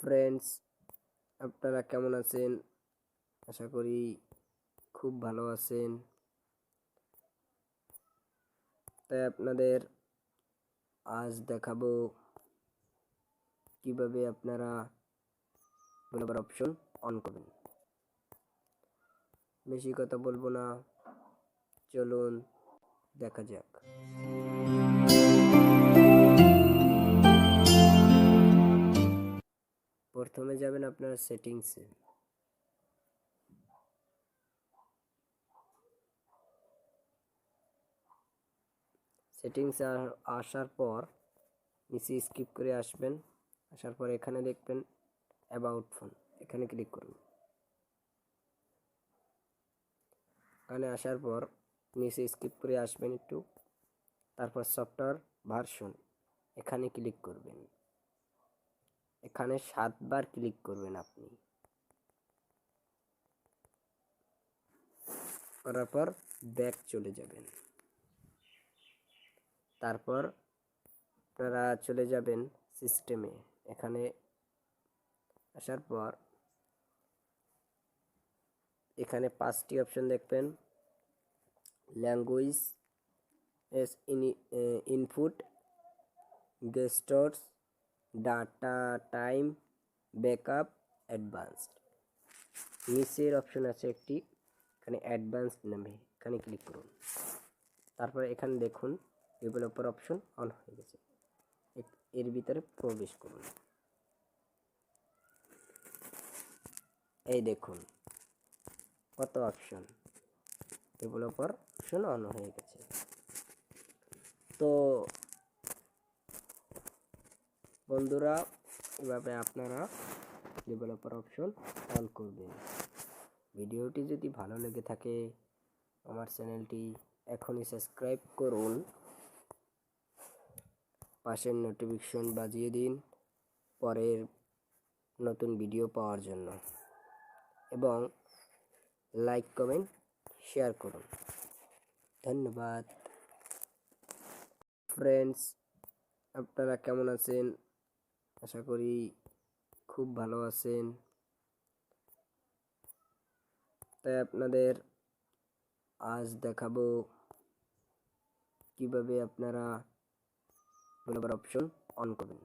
Friends, আপনারা কেমন আছেন? আশা করি খুব ভালো আছেন। তাই আপনাদের আজ দেখাবো কিভাবে আপনারা বরাবর অপশন অন করবেন। বেশি কথা বলবো না, চলুন দেখা যাক। প্রথমে যাবেন আপনার সেটিংসে। সেটিংসে আসার পর নিচে স্কিপ করে আসবেন। আসার পর এখানে দেখবেন অ্যাবাউট ফোন, এখানে ক্লিক করুন। এখানে আসার পর নিচে স্কিপ করে আসবেন একটু, তারপর সফটওয়্যার ভার্সন এখানে ক্লিক করবেন। এখানে 7 বার ক্লিক করবেন আপনি। করার পর ব্যাক চলে যাবেন। তারপর আপনারা চলে যাবেন সিস্টেমে। এখানে আসার পর এখানে 5টি অপশন দেখবেন। Language S input, guests, data time, backup, advanced. নিচের অপশন আছে একটি, এখানে অ্যাডভান্সড নামে, এখানে ক্লিক করুন। তারপর এখানে দেখুন ডেভেলপার অপশন অন হয়ে গেছে, এর ভিতরে প্রবেশ করুন। এই দেখুন কত অপশন, ডেভেলপার অপশন অন হয়ে গেছে। তো বন্ধুরা, এভাবে আপনারা ডেভেলপার অপশন অন করবেন। ভিডিওটি যদি ভালো লেগে থাকে আমার চ্যানেলটি এখনই সাবস্ক্রাইব করুন, পাশের নোটিফিকেশন বাজিয়ে দিন পরের নতুন ভিডিও পাওয়ার জন্য, এবং লাইক কমেন্ট শেয়ার করুন। ধন্যবাদ। ফ্রেন্ডস, আপনারা কেমন আছেন? আশা করি খুব ভালো আছেন। তাই আপনাদের আজ দেখাবো কিভাবে আপনারা বরাবর অপশন অন করবেন।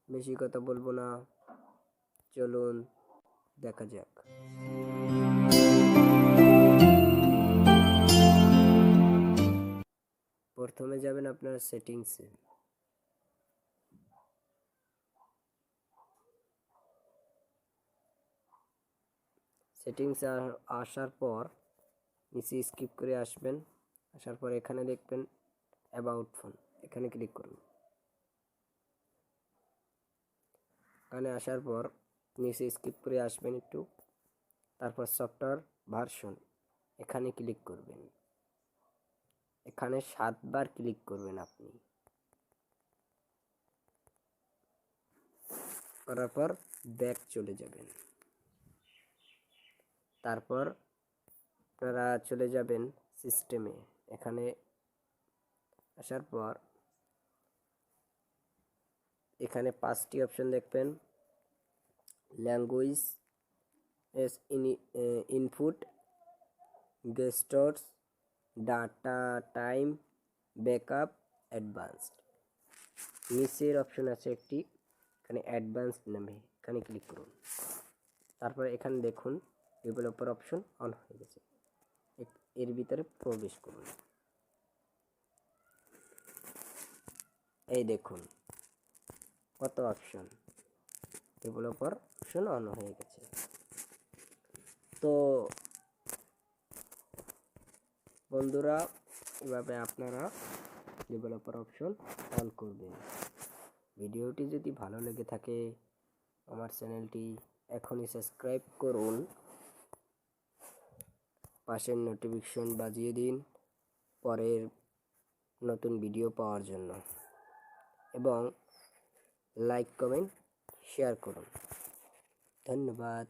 বেশি কথা বলবো না, চলুন দেখা যাক। প্রথমে যাবেন আপনার সেটিংসে। সেটিংসে আসার পর নিচে স্কিপ করে আসবেন। আসার পর এখানে দেখবেন অ্যাবাউট ফোন, এখানে ক্লিক করুন। এখানে আসার পর নিচে স্কিপ করে আসবেন একটু, তারপর সফটওয়্যার ভার্সন এখানে ক্লিক করবেন। এখানে 7 বার ক্লিক করবেন আপনি। করার পর ব্যাক চলে যাবেন। তারপর আপনারা চলে যাবেন সিস্টেমে। এখানে আসার পর এখানে 5টি অপশন দেখবেন। Language S input, guests, data time, backup, advanced. নিচের অপশন আছে একটি, এখানে অ্যাডভান্সড নামে, এখানে ক্লিক করুন। তারপর এখানে দেখুন ডেভেলপার অপশন অন হয়ে গেছে, এর ভিতরে প্রবেশ করুন। এই দেখুন কত অপশন, ডেভেলপার অপশন অন হয়ে গেছে। তো বন্ধুরা, এভাবে আপনারা ডেভেলপার অপশন অন করবেন। ভিডিওটি যদি ভালো লেগে থাকে আমার চ্যানেলটি এখনই সাবস্ক্রাইব করুন, পাশের নোটিফিকেশন বাজিয়ে দিন পরের নতুন ভিডিও পাওয়ার জন্য, এবং লাইক কমেন্ট শেয়ার করুন। ধন্যবাদ।